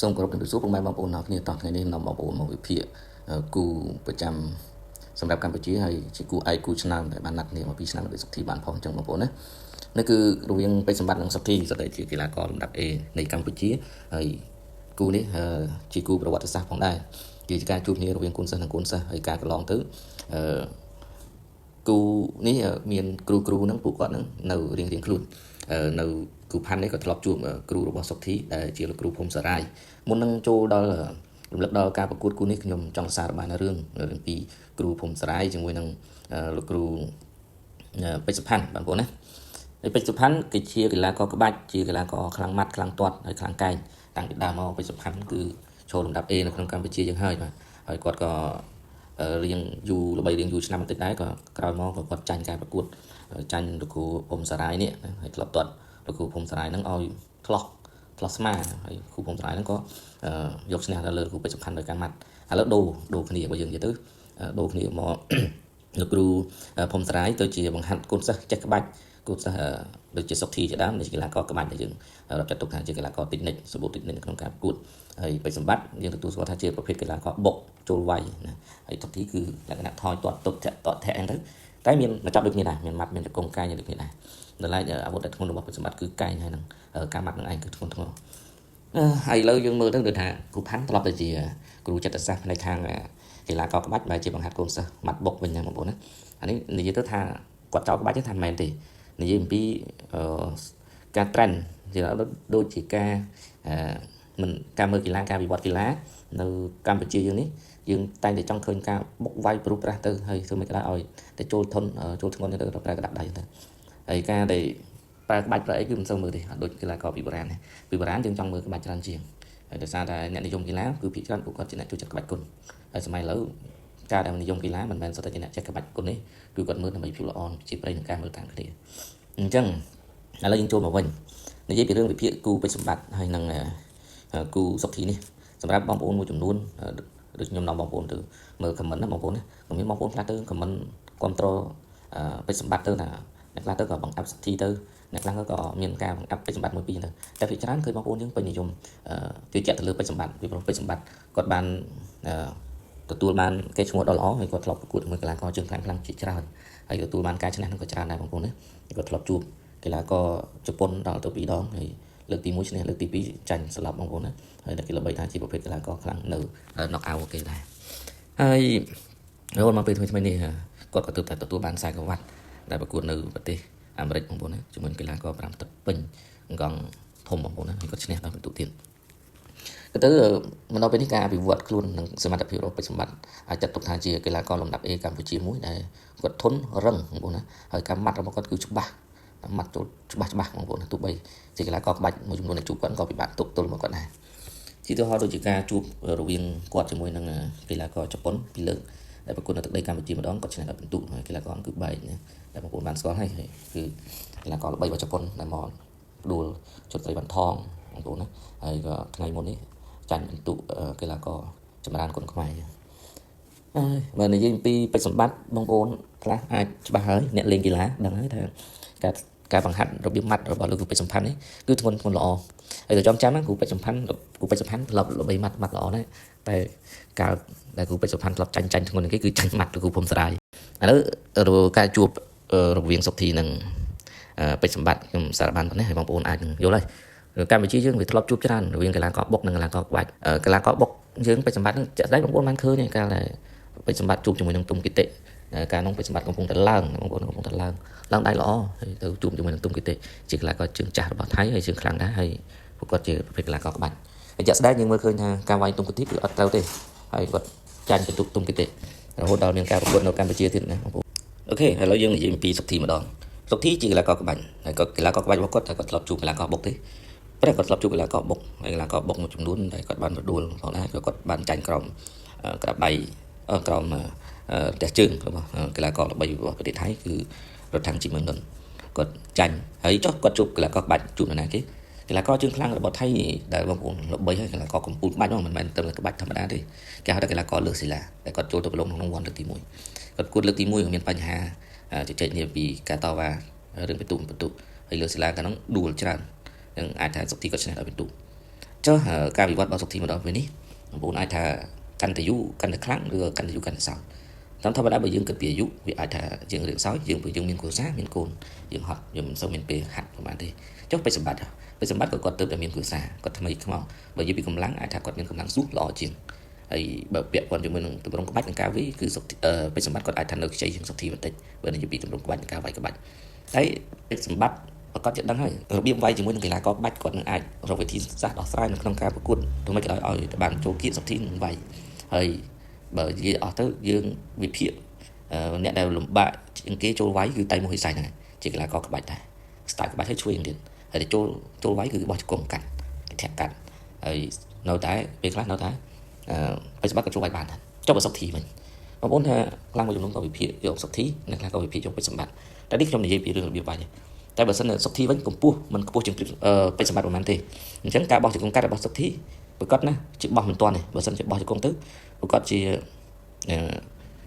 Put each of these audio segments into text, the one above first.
សូមគោរពជំរាបសួរពុកម៉ែបងប្អូនទាំងគ្នាតោះថ្ងៃនេះនាំបងប្អូនមកវិភាគគូប្រចាំសម្រាប់កម្ពុជាហើយជាគូឯកគូឆ្នាំដែលបានណាត់គ្នាមកពីឆ្នាំដោយសុខធីបានផងអញ្ចឹងបងប្អូនណានេះគឺរវាងពេជ្រសម្បត្តិនិងសុខធីស្ដីជាកីឡាករលំដាប់ A នៃកម្ពុជាហើយគូនេះជាគូប្រវត្តិសាស្ត្រផងដែរជាការជួបគ្នារវាងកូនសិស្សនិងកូនសិស្សហើយការកន្លងទៅគូនេះមានគ្រូហ្នឹងពួកគាត់ហ្នឹងនៅរៀងខ្លួននៅគូផាន់នេះក៏ធ្លាប់ជួបគ្រូរបស់សុខធីដែលជាលោកគ្រូភូមិសារាយមុននឹងចូលដល់រំលឹកដល់ការប្រកួតគូនេះខ្ញុំចង់សារបានរឿងពីគ្រូភូមិសារាយជាមួយនឹងលោកគ្រូពេជ្រសុផាន់បងប្អូនណាហើយពេជ្រសុផាន់គឺជាកីឡាករក្បាច់ជាកីឡាករខ្លាំងម៉ាត់ខ្លាំងទាត់ហើយខ្លាំងកែងតាំងពីដើមមកពេជ្រសុផាន់គឺចូលលំដាប់ A នៅក្នុងកម្ពុជាយើងហើយបាទហើយគាត់ក៏រៀងយូរល្បីរៀងយូរឆ្នាំបន្តិចដែរក៏ក្រោយមកក៏គាត់ចាញ់ការប្រកួតចាញ់លោកគ្រូភូមិសារាយនេះហើយធ្លាប់ទាត់លោកគ្រូភូមិសារាយហ្នឹងឲ្យឆ្លោះស្មាហើយគ្រូភូមិសារាយហ្នឹងក៏យកឈ្នះដល់លើគ្រូពេជ្រសុផាន់ដោយការម៉ាត់ឥឡូវដូរគ្នាបើយើងនិយាយទៅដូរគ្នាមកលោកគ្រូភូមិសារាយទៅជាបង្ហាត់កូនសិស្សចេះក្បាច់គូសិស្សដូចជាសុខធីជាដើមដែលជាកីឡាករក្បាច់ដែលយើងរាប់ចាត់ទុកថាជាកីឡាករតិចនិចសម្បូរតិចនិចក្នុងការប្រកួតហើយពេជ្រសម្បត្តិយើងទទួលស្គាល់ថាជាប្រភេទកីឡាករបុកចូលវាយណាហើយសុខធីគឺលក្ខណៈថយទាត់ទុកធាក់អញ្ចឹងទៅតែមានមកចាប់ដូចគ្នាដែរមានម៉ាត់មានតកងកាយដូចគ្នាដែរដល់ឡែកអាវុធដែលធ្ងន់របស់ពេជ្រសម្បត្តិគឺកាយហើយនឹងការម៉ាត់នឹងឯងគឺធ្ងន់ហើយឥឡូវយើងមើលទៅដូចថាគ្រូផាន់ធ្លាប់ទៅជាគ្រូចិត្តសាស្ត្រផ្នែកខាងកីឡាករក្បាច់បែរជាបង្ហាត់កូនសិស្សម៉ាត់បុកវិញណាបងប្អូនណាអានេះនិយាយទៅថាគាត់ចោលក្បាច់ទេថាមិនមែនទេនិយាយអំពីការ trend ជាដូចជាការមិនការមើលកីឡាការវិវត្តកីឡានៅកម្ពុជាយើងនេះយើងតែងតែចង់ឃើញការបុកវាយព្រោះប្រាស់ទៅហើយធ្វើមិនក៏ដោយឲ្យតែចូលធនចូលធ្ងន់ទៅប្រើក្តាប់ដៃទៅហើយការដែលប្រើក្បាច់ប្រើអីគឺមិនសូវមើលទេអត់ដូចកីឡាករពីបុរាណទេពីបុរាណយើងចង់មើលក្បាច់ច្រើនជាងហើយដោយសារតែអ្នកនិយមកីឡាគឺភាគច្រើនពួកគាត់ជាអ្នកចូលចិត្តក្បាច់គុណហើយសម័យឥឡូវការដែលនិយមកីឡាមិនមែនសុទ្ធតែជាអ្នកចេះក្បាច់គុណទេគឺគាត់មើលដើម្បីភាពល្អជាប្រៃនឹងការមើលតាមគ្នាអញ្ចឹងឥឡូវយើងចូលមកវិញនិយាយពីរឿងវិភាគគូពេជ្រសម្បត្តិហើយនឹងគូសុខធីនេះសម្រាប់បងប្អូនមួយចំនួនដូចខ្ញុំនាំបងប្អូនទៅមើល comment ណាបងប្អូនណាក៏មានបងប្អូនខ្លះទៅ comment គ្រប់គ្រងពេជ្រសម្បត្តិទៅថាអ្នកខ្លះទៅក៏បង្អាប់សុខធីទៅអ្នកខ្លះក៏មានការបង្អាប់ពេជ្រសម្បត្តិមួយពីរទៅតែភាគច្រើនឃើញបងប្អូនយើងពេញនិយមជឿជាក់ទៅលើពេជ្រសម្បត្តិពីព្រោះពេជ្រសម្បត្តិគាត់បានទទួលបានគេឈ្មោះដ៏ល្អហើយគាត់ធ្លាប់ប្រកួតជាមួយកីឡាករជើងខ្លាំងជាច្រើនហើយទទួលបានការឈ្នះនឹងក៏ច្រើនដែរបងប្អូនណាគាត់ធ្លាប់ជួបកីឡាករជប៉ុនដល់ទៅ2ដងហើយលើកទី1ឈ្នះលើកទី2ចាញ់ស្លាប់បងប្អូនណាហើយតែគេល្បីថាជាប្រភេទកីឡាករខ្លាំងនៅ knock out គេដែរហើយរហូតមកពេលថ្មីនេះគាត់ក៏ទើបតែទទួលបានខ្សែក្រវ៉ាត់ដែលប្រកួតនៅប្រទេសអាមេរិកបងប្អូនណាជាមួយកីឡាករ5ទឹកពេញកង់ធំបងប្អូនណាហើយគាត់ឈ្នះដល់ពិន្ទុទៀតក៏ទៅមកដល់ពេលនេះការអភិវឌ្ឍខ្លួននិងសមត្ថភាពរបស់ពេជ្រសម្បត្តិអាចចាត់ទុកថាជាកីឡាករលំដាប់ A កម្ពុជាមួយដែលគាត់ធន់រឹងបងប្អូនណាហើយការម៉ាត់របស់គាត់គឺច្បាស់ម៉ាត់ចូលច្បាស់បងប្អូនទោះបីជាកីឡាករក្បាច់មួយចំនួនដែលជួបគាត់ក៏ពិបាកទប់ទល់មកគាត់ដែរជាឧទាហរណ៍ដូចជាការជួបរវាងគាត់ជាមួយនឹងកីឡាករជប៉ុនពីលើកដែលប្រកួតនៅទឹកដីកម្ពុជាម្ដងគាត់ឈ្នះដល់ពិន្ទុហើយកីឡាករគឺបែកណាដែលបងប្អូនបានស្គាល់ហើយគឺកីឡាករល្បីរបស់ជប៉ុនដែលមកដួលជត់ស្រីវ៉ាន់ថងបងប្អូនណាហើយក៏ថ្ងៃមុននេះចាញ់ពិន្ទុកីឡាករចម្រើនគុណខ្មែរហើយបើនិយាយអំពីពេជ្រសម្បត្តិបងប្អូនខ្លះអាចច្បាស់ហើយអ្នកលេងកីឡាដឹងហើយថាការបង្ហាត់របៀបម៉ាត់របស់លោកគ្រូពេជ្រសម្ផាន់នេះគឺធ្ងន់ល្អហើយទៅចាំគ្រូពេជ្រសម្ផាន់ធ្លាប់ល្បីម៉ាត់ល្អណាស់តែកាលដែលគ្រូពេជ្រសម្ផាន់ធ្លាប់ចាញ់ធ្ងន់គេគឺចាញ់ម៉ាត់លោកគ្រូភូមិសារាយឥឡូវការជួបរវាងសុខធីនិងពេជ្រសម្បត្តិខ្ញុំសារបានប៉ុណ្ណេះឲ្យបងប្អូនអាចយល់ហើយកម្ពុជាយើងវាធ្លាប់ជួបច្រើនរវាងកីឡាករបុកនិងកីឡាករក្បាច់កីឡាករបុកយើងពេជ្រសម្បត្តិនឹងចាក់ស្ដែងបងប្អូនបានឃើញកាលដែលពេជ្រសម្បត្តិជួបជាមួយនឹងទុំគីតិការនោះពេជ្រសម្បត្តិកំពុងតែឡើងបងប្អូនកំពុងតែឡើងដៃល្អហើយទៅជួបជាមួយនឹងទុំគីតិជាកីឡាករជើងចាស់របស់ថៃហើយជើងខ្លាំងដែរហើយពួកគាត់ជាប្រភេទកីឡាករក្បាច់ហើយចាក់ស្ដែងយើងមើលឃើញថាការវាយទុំគីតិគឺអត់ត្រូវទេហើយគាត់ចាញ់ទៅទុំគីតិរហូតដល់មានការប្រកួតនៅកម្ពុជាទៀតណាបងប្អូនអូខេឥឡូវយើងនិយាយអំពីសុខធីម្ដងសុខធីជាកីឡាករក្បាច់ហើយក៏កីឡាករក្បាច់របស់គាត់តែគាត់ធ្លាប់ជួបកីឡាករបុកទេប៉ុន្តែគាត់ធ្លាប់ជួបកីឡាករបុកហើយកីឡាករបុកមួយចំនួនដែលគាត់បានរដួលផងដែរគាត់បានចាញ់ក្រមក្តាប់ដៃក្រមផ្ទះជើងរបស់កីឡាករល្បីរបស់ប្រទេសថៃគឺរដ្ឋាំងជីមឺនដុនគាត់ចាញ់ហើយចុះគាត់ជួបកីឡាករក្បាច់ជួបនរណាគេកីឡាករជើងខ្លាំងរបស់ថៃដែលបងប្អូនល្បីហើយកីឡាករកំពូលក្បាច់ហ្នឹងមិនមែនត្រឹមតែក្បាច់ធម្មតាទេគេហៅថាកីឡាករលើកសិលាដែលគាត់ចូលទៅប្រឡងក្នុងវ៉ាន់លើកទី1គាត់គួតលើកទី1មានបញ្ហាជជែកគ្នាពីការតវ៉ារឿងពិន្ទុហើយលើកសិលាកាលហ្នឹងដួលច្រើននឹងអាចថាសុខធីគាត់ឈ្នះដោយពិន្ទុ ចុះការវិវត្តរបស់សុខធីមកដល់ពេលនេះបងប្អូនអាចថាកាន់តែយូរកាន់តែខ្លាំងឬកាន់តែយូរកាន់តែសោយតាមធម្មតាបើយើងគិតពីអាយុវាអាចថាយើងរៀងសោយយើងព្រោះយើងមានគ្រួសារមានកូនយើងហត់យើងមិនសូវមានពេលហាត់ប្រហែលទេចុះបិសម្បត្តិក៏គាត់ទៅតែមានគ្រួសារគាត់ថ្មីខ្មោចបើនិយាយពីកម្លាំងអាចថាគាត់មានកម្លាំងស៊ូល្អជាងហើយបើពាក់ព័ន្ធជាមួយនឹងទម្រង់ក្បាច់និងការវាយគឺបិសម្បត្តិគាត់អាចថានៅខ្ចីជាងសុខធីបន្តិចបើនិយាយពីទម្រង់ក្បាច់និងការវាយក្បាច់ហើយបិសម្បត្តិប្រកាសជាដឹងហើយរបៀបវាយជាមួយនឹងកីឡាករក្បាច់គាត់នឹងអាចរកវិធីសាស្ត្រដោះស្រាយនៅក្នុងការប្រកួតទោះមិនក៏ដោយឲ្យតែបានចូលគៀកសុខធីនឹងវាយហើយបើនិយាយអស់ទៅយើងវិភាគអ្នកដែលលំបាកជាងគេចូលវាយគឺតែមួយវិស័យហ្នឹងជាកីឡាករក្បាច់ដែរ style ក្បាច់ឲ្យជួយទៀតហើយចូលវាយគឺបោះជង្គង់កាត់ធាក់កាត់ហើយនៅតែពេលខ្លះនៅតែបិសម្បត្តិក៏ចូលវាយបានដែរចុះបើសុខធីវិញបងប្អូនថាខ្លាំងមួយចំនួនក៏វិភាគយកសុខធីនិងខ្លះក៏វិភាគយកបិសម្បត្តិតែនេះខ្ញុំនិយាយពីរឿងរបៀបវាយតែបើសិនសុខធីវិញកម្ពស់មិនខ្ពស់ជាងបិសម្បត្តិប្រហែលទេអញ្ចឹងការបោះជង្គង់កាត់របស់សុខធីប្រកាសណាជាបោះមិនទាន់ទេបើសិនជាបោះជង្គង់ទៅប្រកាសជា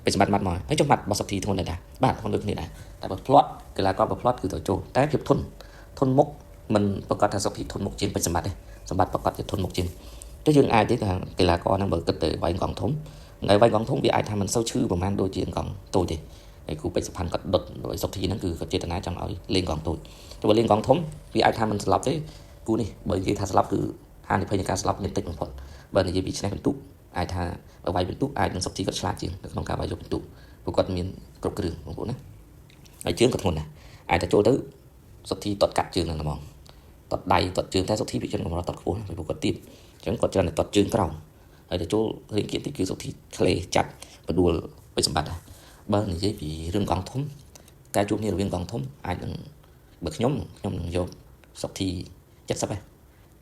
បិសម្បត្តិម៉ាត់មកហើយចុះម៉ាត់របស់សុខធីធ្ងន់ដែរបាទធ្ងន់ដូចគ្នាដែរតែបើផ្្លាត់កីឡាករបើផ្្លាត់គឺត្រូវចូលតែភាពធន់មុខមិនប្រកាសថាសុខធីធន់មុខជាងបិសម្បត្តិទេសម្បត្តិប្រកាសជាធន់មុខជាងតែយើងអាចទេថាកីឡាករហ្នឹងបើគិតទៅវាយកង់ធំហើយវាយកង់ធំវាអាចថាមិនសូវឈឺប្រហែលដូចជាកង់តូចទេហើយគូបិសផាន់គាត់ដុតដោយសុខធីហ្នឹងគឺគាត់ចេតនាចង់ឲ្យលេងកង់តូចតែបើលេងកង់ធំវាអាចថាមិនស្លាប់ទេគូនេះបើនិយាយថាស្លាប់គឺហានិភ័យនៃការស្លាប់មានតិចបំផុតបើនិយាយពីឆ្នះពិន្ទុអាចថាបើវាយពិន្ទុអាចនឹងសុខធីគាត់ឆ្លាតជាងនៅក្នុងការវាយយកពិន្ទុព្រោះគាត់មានគ្រប់គ្រឿងបងប្អូនណាហើយជើងក៏ធ្ងន់ដែរអាចតែចូលទៅសុខធីតតកាត់ជើងហ្នឹងហ្មងតតដៃតតជើងតែសុខធីវាជនកម្រតតខ្ពស់ព្រោះគាត់ទៀតអញ្ចឹងគាត់ច្រើនតែតតជើងក្រោមហើយទៅចូលរៀងគៀតតិចគឺសុខធីឆ្លេចាត់បដួលបិសម្បត្តិដែរបើនិយាយពីរឿងកង់ធំការជួបគ្នារវាងកង់ធំអាចនឹងបើខ្ញុំនឹងយកសុខធី70ដែរ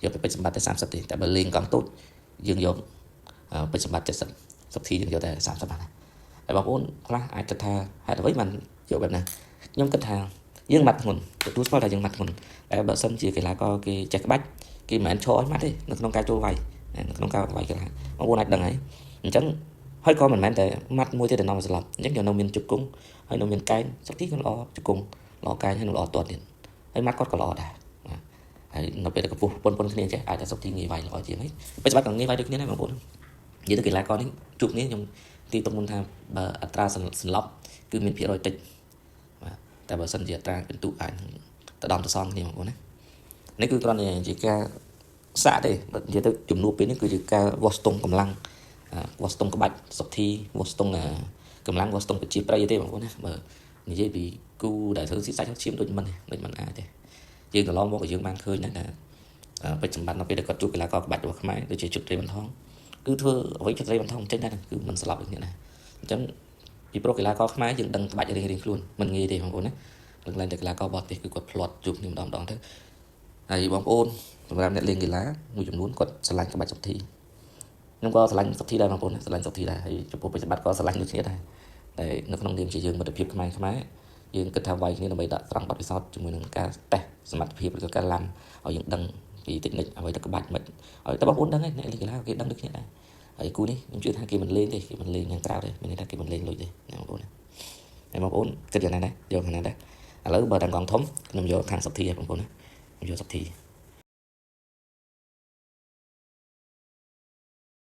យកទៅបិសម្បត្តិតែ30ទេតែបើលេងកង់តូចយើងយកបិសម្បត្តិ70សុខធីយើងយកតែ30បាទហើយបងប្អូនខ្លះអាចគិតថាហេតុអ្វីបានយកបែបណាខ្ញុំគិតថាយើងម៉ាត់ធ្ងន់ទទួលស្គាល់ថាយើងម៉ាត់ធ្ងន់តែបើសិនជាកីឡាករគេចេះក្បាច់គេមិនមែនឈរឲ្យម៉ាត់ទេនៅក្នុងការចូលវាយនៅក្នុងការវាយកីឡាបងប្អូនអាចដឹងហើយអញ្ចឹងហើយក៏មិនមែនតែម៉ាត់មួយទៀតតែនាំឲ្យស្លាប់អញ្ចឹងយកនៅមានជង្គង់ហើយនៅមានកែងសុខធីក៏ល្អជង្គង់ល្អកែងហើយនៅល្អទាត់ទៀតហើយម៉ាត់គាត់ក៏ល្អដែរហើយនៅពេលដែលកម្ពស់ប៉ុនគ្នាចេះអាចតែសុខធីងាយវាយល្អជាងហើយបិសម្បត្តិក៏ងាយវាយដូចគ្នាដែរបងប្អូននិយាយទៅកីឡាករនេះជួបគ្នាខ្ញុំទីទុកមុនថាបើអត្រាសន្លប់គឺមានភាគរយតិចបាទតែបើសិនជាអត្រាពិន្ទុអាចទៅដំទៅសងគ្នាបងប្អូនណានេះគឺគ្រាន់តែជាការសាក់ទេបើនិយាយទៅជំនួបពេលនេះគឺជាការវាស់ស្ទង់កម្លាំងវាស់ស្ទង់ក្បាច់សុខធីវាស់ស្ទង់កម្លាំងវាស់ស្ទង់ប្រជាប្រិយទេបងប្អូនណាបើនិយាយពីគូដែលធ្វើស៊ីសាច់ឈាមដូចមិនអាចទេយើងកន្លងមកក៏យើងបានឃើញដែរបិសម្បត្តិនៅពេលដែលគាត់ជួបកីឡាករក្បាច់របស់ខ្មែរដូចជាជុតត្រីបន្ថងគឺធ្វើអ្វីជុតត្រីបន្ថងចេញដែរគឺមិនស្លាប់ដូចគ្នាដែរអញ្ចឹងពីប្រូកីឡាករខ្មែរយើងដឹងក្បាច់រៀងខ្លួនមិនងាយទេបងប្អូនណាឡើងតែកីឡាករបរទេសគឺគាត់ផ្្លាត់ជួបគ្នាម្ដងទៅហើយបងប្អូនសម្រាប់អ្នកលេងកីឡាមួយចំនួនគាត់ឆ្លាញ់ក្បាច់សុខធីខ្ញុំក៏ឆ្លាញ់សុខធីដែរបងប្អូនណាឆ្លាញ់សុខធីដែរហើយចំពោះបិសម្បត្តិក៏ឆ្លាញ់ដូចគ្នាដែរតែនៅក្នុងនាមជាយើងមិត្តភាពខ្មែរយើងគិតថាវាយគ្នាដើម្បីដាក់ស្រង់បទពិសោធន៍ជាមួយនឹងការតេស្តសមត្ថភាពឬក៏ការឡាំឲ្យយើងដឹងពីតិចនិចអ្វីទៅក្បាច់មិនឲ្យតែបងប្អូនដឹងហើយអ្នកលេងកីឡាគេដឹងដូចគ្នាដែរហើយគូនេះខ្ញុំជឿថាគេមិនលេងទេគេមិនលេងយ៉ាងក្រៅទេមានន័យថាគេមិនលេងលុយទេបងប្អូនហើយបងប្អូនគិតយ៉ាងណាដែរយកខាងណាដែរឥឡូវបើតាំងកងធំខ្ញុំយកខាងសុខធីហើយបងប្អូនណាខ្ញុំយកសុខធី